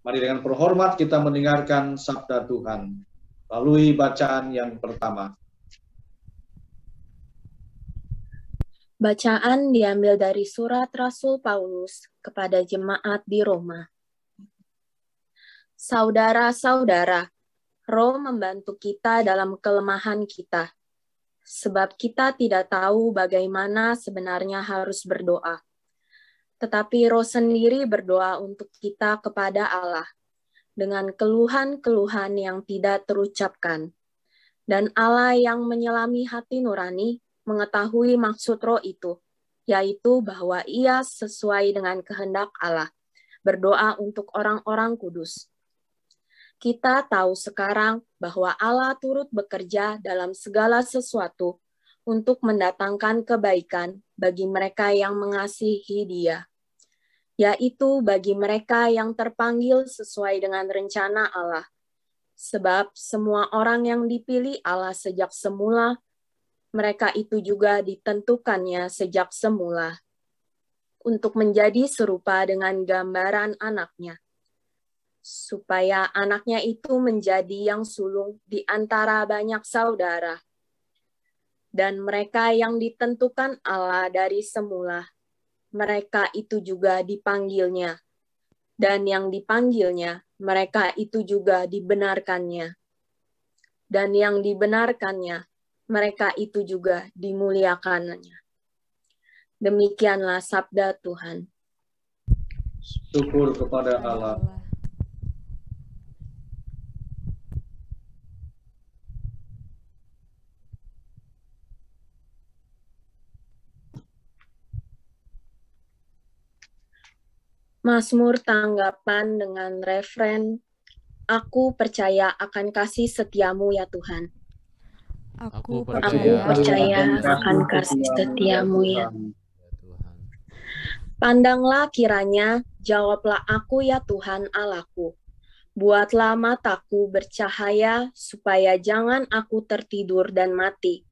Mari dengan terhormat kita mendengarkan sabda Tuhan melalui bacaan yang pertama. Bacaan diambil dari surat Rasul Paulus kepada jemaat di Roma. Saudara-saudara, Roh membantu kita dalam kelemahan kita, sebab kita tidak tahu bagaimana sebenarnya harus berdoa. Tetapi Roh sendiri berdoa untuk kita kepada Allah, dengan keluhan-keluhan yang tidak terucapkan. Dan Allah yang menyelami hati nurani mengetahui maksud Roh itu, yaitu bahwa Ia sesuai dengan kehendak Allah, berdoa untuk orang-orang kudus. Kita tahu sekarang bahwa Allah turut bekerja dalam segala sesuatu untuk mendatangkan kebaikan bagi mereka yang mengasihi Dia, yaitu bagi mereka yang terpanggil sesuai dengan rencana Allah. Sebab semua orang yang dipilih Allah sejak semula, mereka itu juga ditentukannya sejak semula untuk menjadi serupa dengan gambaran anaknya, supaya anaknya itu menjadi yang sulung di antara banyak saudara. Dan mereka yang ditentukan Allah dari semula, mereka itu juga dipanggilnya. Dan yang dipanggilnya, mereka itu juga dibenarkannya. Dan yang dibenarkannya, mereka itu juga dimuliakannya. Demikianlah sabda Tuhan. Syukur kepada Allah. Mazmur tanggapan dengan refren, Aku percaya akan kasih setiamu ya Tuhan. Aku percaya akan kasih setiamu ya Tuhan. Pandanglah kiranya, jawablah aku ya Tuhan Allahku. Buatlah mataku bercahaya, supaya jangan aku tertidur dan mati.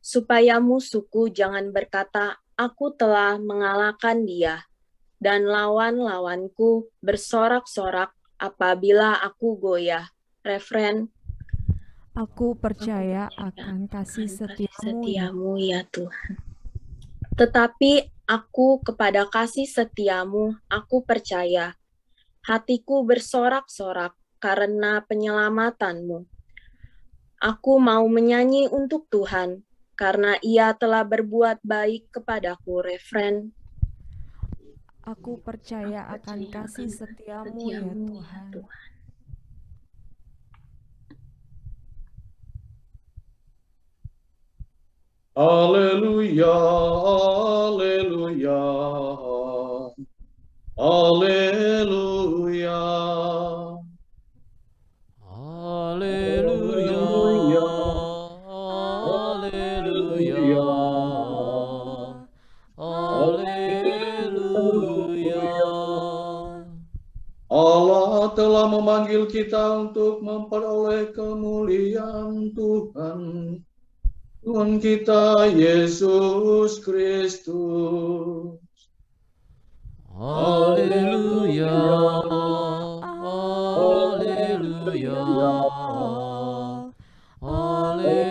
Supaya musuhku jangan berkata, aku telah mengalahkan dia. Dan lawan-lawanku bersorak-sorak apabila aku goyah. Refren, Aku percaya akan kasih setiamu ya Tuhan. Tetapi aku kepada kasih setiamu, aku percaya. Hatiku bersorak-sorak karena penyelamatanmu. Aku mau menyanyi untuk Tuhan, karena Ia telah berbuat baik kepadaku. Refren, Aku percaya akan kasih setiamu ya Tuhan. Haleluya, haleluya, haleluya. Haleluya, haleluya, haleluya. Allah telah memanggil kita untuk memperoleh kemuliaan Tuhan. Tuhan kita Yesus Kristus. Haleluya, haleluya, haleluya.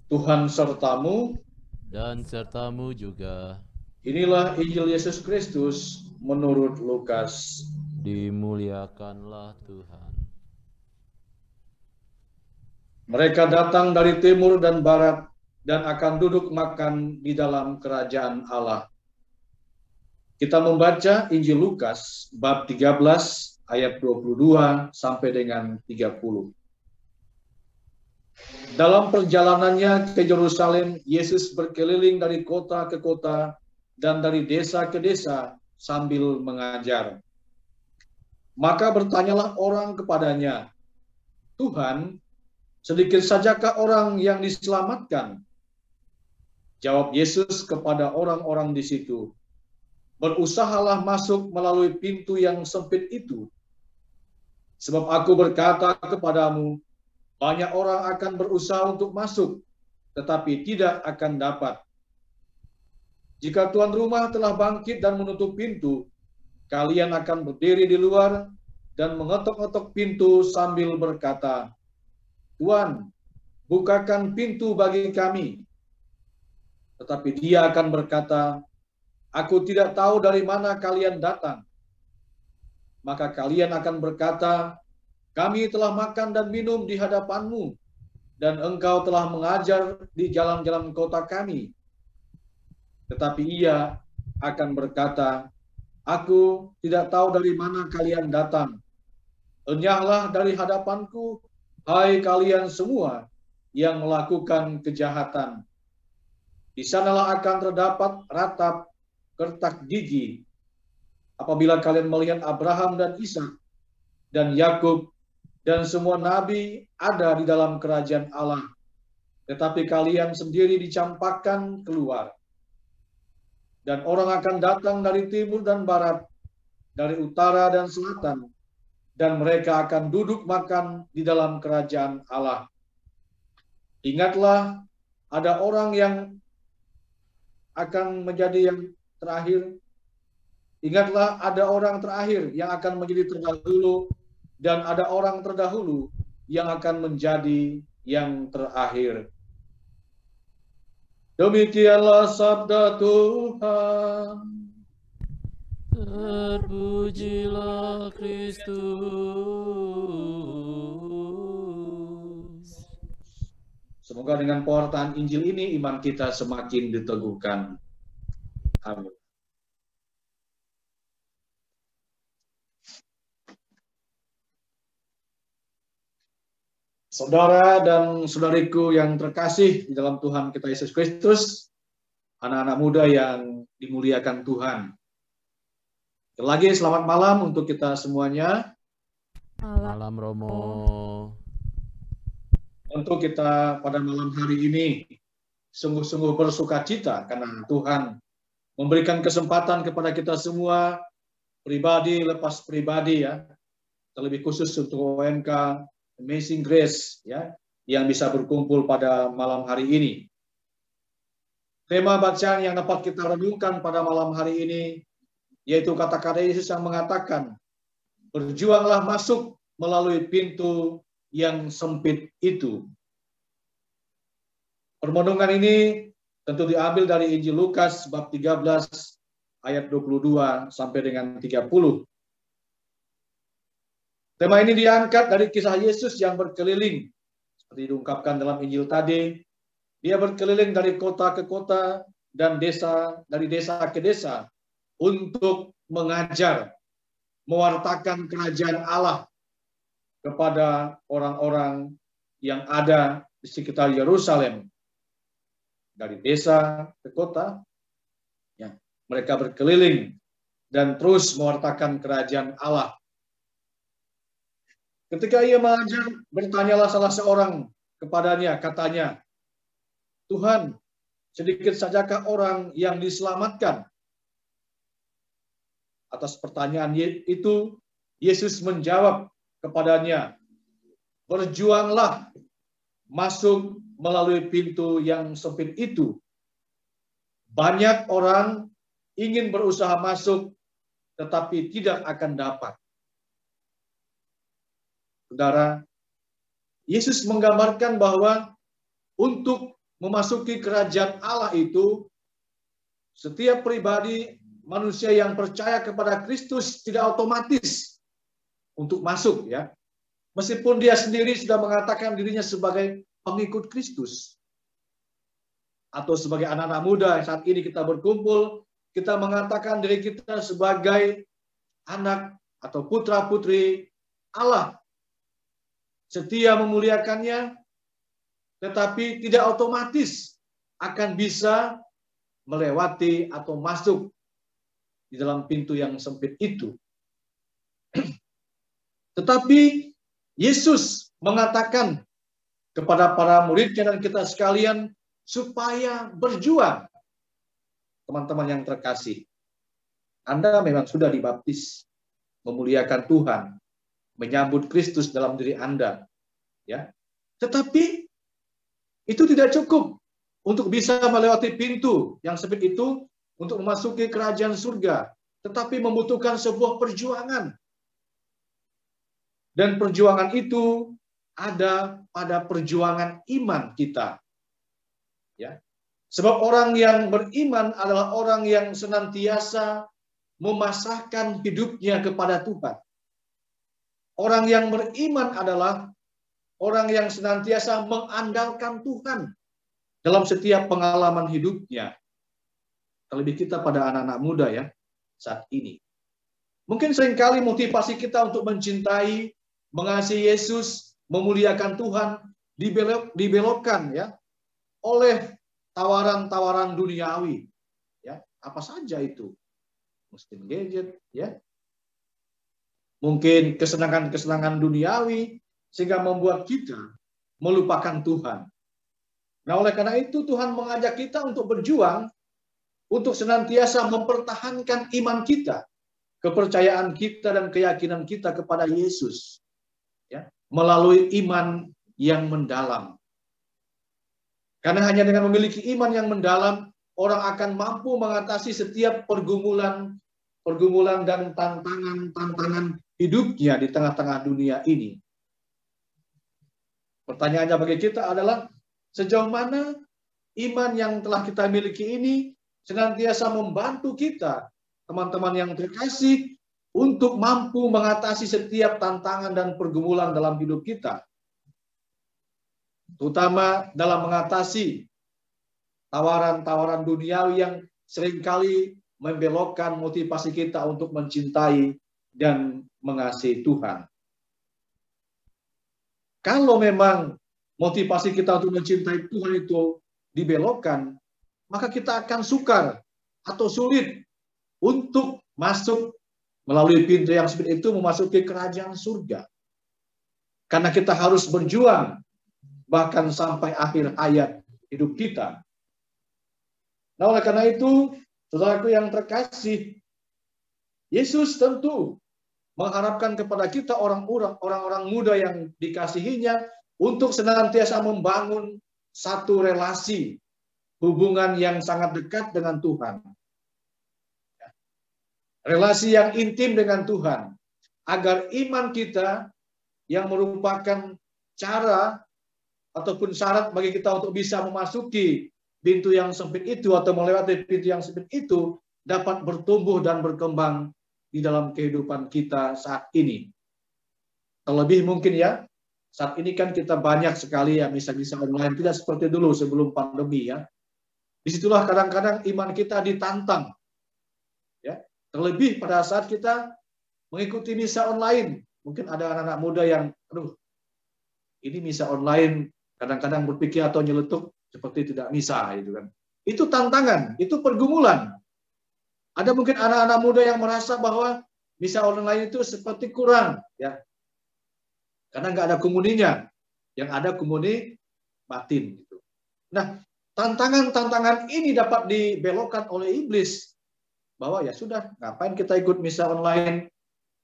Tuhan sertamu Dan sertamu juga. Inilah Injil Yesus Kristus menurut Lukas. Dimuliakanlah Tuhan. Mereka datang dari timur dan barat dan akan duduk makan di dalam kerajaan Allah. Kita membaca Injil Lukas bab 13 ayat 22 sampai dengan 30. Dalam perjalanannya ke Yerusalem, Yesus berkeliling dari kota ke kota dan dari desa ke desa sambil mengajar. Maka bertanyalah orang kepadanya, Tuhan, sedikit sajakah orang yang diselamatkan? Jawab Yesus kepada orang-orang di situ, berusahalah masuk melalui pintu yang sempit itu. Sebab aku berkata kepadamu, banyak orang akan berusaha untuk masuk, tetapi tidak akan dapat. Jika tuan rumah telah bangkit dan menutup pintu, kalian akan berdiri di luar dan mengetok-ngetok pintu sambil berkata, Tuan, bukakan pintu bagi kami. Tetapi dia akan berkata, Aku tidak tahu dari mana kalian datang. Maka kalian akan berkata, Kami telah makan dan minum di hadapanmu, dan engkau telah mengajar di jalan-jalan kota kami. Tetapi ia akan berkata, Aku tidak tahu dari mana kalian datang. Enyahlah dari hadapanku, hai kalian semua yang melakukan kejahatan. Di sanalah akan terdapat ratap kertak gigi apabila kalian melihat Abraham dan Ishak dan Yakub dan semua nabi ada di dalam kerajaan Allah, tetapi kalian sendiri dicampakkan keluar. Dan orang akan datang dari timur dan barat, dari utara dan selatan, dan mereka akan duduk makan di dalam kerajaan Allah. Ingatlah, ada orang yang akan menjadi yang terakhir. Ingatlah, ada orang terakhir yang akan menjadi terdahulu, dan ada orang terdahulu yang akan menjadi yang terakhir. Demikianlah sabda Tuhan. Terpujilah Kristus. Semoga dengan pewartaan Injil ini iman kita semakin diteguhkan. Amin. Saudara dan saudariku yang terkasih di dalam Tuhan kita Yesus Kristus, anak-anak muda yang dimuliakan Tuhan. Sekali lagi selamat malam untuk kita semuanya. Malam Romo. Untuk kita pada malam hari ini sungguh-sungguh bersuka cita karena Tuhan memberikan kesempatan kepada kita semua, pribadi lepas pribadi ya, terlebih khusus untuk OMK Amazing Grace ya, yang bisa berkumpul pada malam hari ini. Tema bacaan yang dapat kita renungkan pada malam hari ini yaitu kata-kata Yesus yang mengatakan, berjuanglah masuk melalui pintu yang sempit itu. Permenungan ini tentu diambil dari Injil Lukas bab 13 ayat 22 sampai dengan 30. Tema ini diangkat dari kisah Yesus yang berkeliling. Seperti diungkapkan dalam Injil tadi, dia berkeliling dari kota ke kota dan dari desa ke desa untuk mengajar, mewartakan kerajaan Allah kepada orang-orang yang ada di sekitar Yerusalem. Dari desa ke kota, ya, mereka berkeliling dan terus mewartakan kerajaan Allah. Ketika ia mengajar, bertanyalah salah seorang kepadanya, katanya, Tuhan, sedikit sajakah orang yang diselamatkan? Atas pertanyaan itu, Yesus menjawab kepadanya, berjuanglah masuk melalui pintu yang sempit itu. Banyak orang ingin berusaha masuk, tetapi tidak akan dapat. Saudara, Yesus menggambarkan bahwa untuk memasuki kerajaan Allah itu, setiap pribadi manusia yang percaya kepada Kristus tidak otomatis untuk masuk ya. Meskipun dia sendiri sudah mengatakan dirinya sebagai pengikut Kristus. Atau sebagai anak-anak muda saat ini kita berkumpul, kita mengatakan diri kita sebagai anak atau putra-putri Allah. Setia memuliakannya, tetapi tidak otomatis akan bisa melewati atau masuk di dalam pintu yang sempit itu. Tetapi Yesus mengatakan kepada para muridnya dan kita sekalian supaya berjuang. Teman-teman yang terkasih, Anda memang sudah dibaptis, memuliakan Tuhan, menyambut Kristus dalam diri Anda, ya. Tetapi itu tidak cukup untuk bisa melewati pintu yang sempit itu, untuk memasuki kerajaan surga, tetapi membutuhkan sebuah perjuangan. Dan perjuangan itu ada pada perjuangan iman kita. Ya. Sebab orang yang beriman adalah orang yang senantiasa memasrahkan hidupnya kepada Tuhan. Orang yang beriman adalah orang yang senantiasa mengandalkan Tuhan dalam setiap pengalaman hidupnya. Terlebih kita pada anak-anak muda ya saat ini. Mungkin seringkali motivasi kita untuk mencintai, mengasihi Yesus, memuliakan Tuhan dibelokkan ya oleh tawaran-tawaran duniawi. Ya, apa saja itu? Mungkin gadget ya. Mungkin kesenangan-kesenangan duniawi sehingga membuat kita melupakan Tuhan. Nah, oleh karena itu Tuhan mengajak kita untuk berjuang untuk senantiasa mempertahankan iman kita, kepercayaan kita dan keyakinan kita kepada Yesus. Ya, melalui iman yang mendalam. Karena hanya dengan memiliki iman yang mendalam, orang akan mampu mengatasi setiap pergumulan dan tantangan hidupnya di tengah-tengah dunia ini. Pertanyaannya bagi kita adalah, sejauh mana iman yang telah kita miliki ini senantiasa membantu kita, teman-teman yang terkasih, untuk mampu mengatasi setiap tantangan dan pergumulan dalam hidup kita. Terutama dalam mengatasi tawaran-tawaran duniawi yang seringkali membelokkan motivasi kita untuk mencintai dan mengasihi Tuhan. Kalau memang motivasi kita untuk mencintai Tuhan itu dibelokkan, maka kita akan sukar atau sulit untuk masuk melalui pintu yang sempit itu memasuki kerajaan surga. Karena kita harus berjuang bahkan sampai akhir hayat hidup kita. Nah, oleh karena itu, saudaraku yang terkasih, Yesus tentu mengharapkan kepada kita orang-orang muda yang dikasihinya untuk senantiasa membangun satu relasi hubungan yang sangat dekat dengan Tuhan. Relasi yang intim dengan Tuhan, agar iman kita yang merupakan cara ataupun syarat bagi kita untuk bisa memasuki pintu yang sempit itu atau melewati pintu yang sempit itu dapat bertumbuh dan berkembang di dalam kehidupan kita saat ini. Terlebih mungkin ya, saat ini kan kita banyak sekali ya misa-misa online, tidak seperti dulu sebelum pandemi ya. Disitulah kadang-kadang iman kita ditantang. Ya, terlebih pada saat kita mengikuti misa online. Mungkin ada anak-anak muda yang, aduh, ini misa online, kadang-kadang berpikir atau nyeletuk seperti tidak misa gitu kan. Itu tantangan, itu pergumulan. Ada mungkin anak-anak muda yang merasa bahwa misa online itu seperti kurang ya. Karena nggak ada komuninya. Yang ada komuni batin gitu. Nah, tantangan-tantangan ini dapat dibelokkan oleh iblis. Bahwa ya sudah, ngapain kita ikut misa online?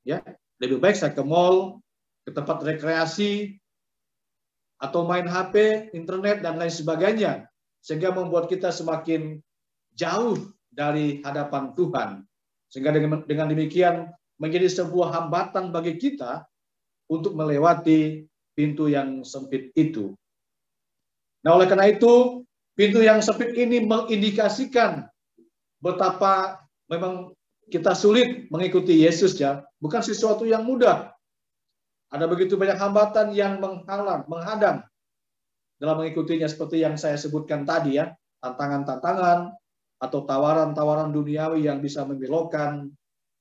Ya, lebih baik saya ke mall, ke tempat rekreasi, atau main HP, internet, dan lain sebagainya. Sehingga membuat kita semakin jauh dari hadapan Tuhan. Sehingga dengan demikian menjadi sebuah hambatan bagi kita untuk melewati pintu yang sempit itu. Nah, oleh karena itu, pintu yang sempit ini mengindikasikan betapa memang kita sulit mengikuti Yesus ya. Bukan sesuatu yang mudah. Ada begitu banyak hambatan yang menghadang dalam mengikutinya seperti yang saya sebutkan tadi ya. Tantangan-tantangan atau tawaran-tawaran duniawi yang bisa membelokkan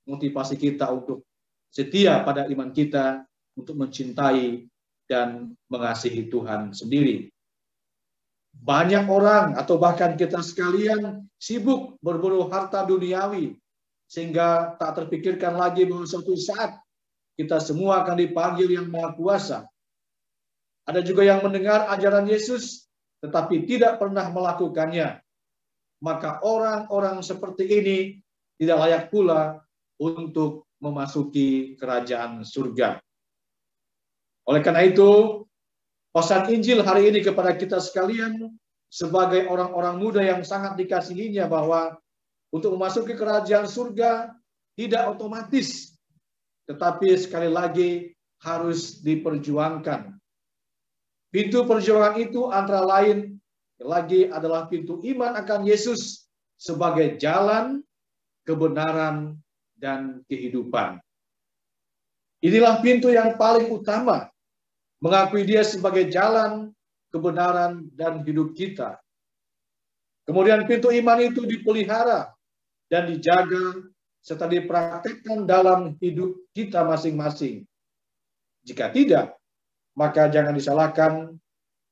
motivasi kita untuk setia pada iman kita, untuk mencintai dan mengasihi Tuhan sendiri. Banyak orang atau bahkan kita sekalian sibuk berburu harta duniawi sehingga tak terpikirkan lagi bahwa suatu saat kita semua akan dipanggil yang Maha Kuasa. Ada juga yang mendengar ajaran Yesus tetapi tidak pernah melakukannya. Maka orang-orang seperti ini tidak layak pula untuk memasuki kerajaan surga. Oleh karena itu, pesan Injil hari ini kepada kita sekalian sebagai orang-orang muda yang sangat dikasihinya bahwa untuk memasuki kerajaan surga tidak otomatis, tetapi sekali lagi harus diperjuangkan. Pintu perjuangan itu antara lain lagi adalah pintu iman akan Yesus sebagai jalan, kebenaran, dan kehidupan. Inilah pintu yang paling utama, mengakui Dia sebagai jalan, kebenaran, dan hidup kita. Kemudian pintu iman itu dipelihara dan dijaga serta dipraktikkan dalam hidup kita masing-masing. Jika tidak, maka jangan disalahkan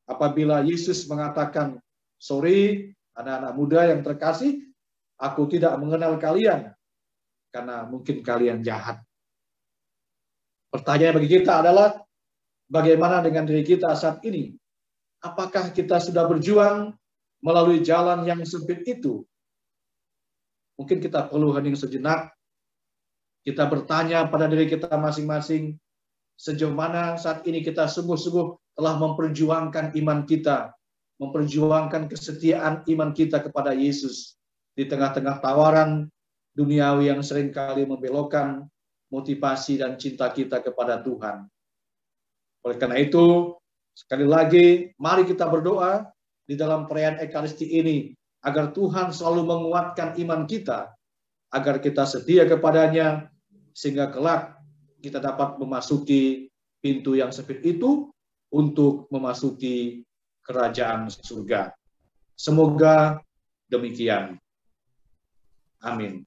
apabila Yesus mengatakan, "Sorry, anak-anak muda yang terkasih, aku tidak mengenal kalian, karena mungkin kalian jahat." Pertanyaan bagi kita adalah, bagaimana dengan diri kita saat ini? Apakah kita sudah berjuang melalui jalan yang sempit itu? Mungkin kita perlu hening sejenak. Kita bertanya pada diri kita masing-masing, sejauh mana saat ini kita sungguh-sungguh telah memperjuangkan iman kita, memperjuangkan kesetiaan iman kita kepada Yesus di tengah-tengah tawaran duniawi yang seringkali membelokkan motivasi dan cinta kita kepada Tuhan. Oleh karena itu, sekali lagi, mari kita berdoa di dalam perayaan Ekaristi ini, agar Tuhan selalu menguatkan iman kita, agar kita setia kepadanya, sehingga kelak kita dapat memasuki pintu yang sempit itu untuk memasuki kerajaan surga. Semoga demikian. Amin.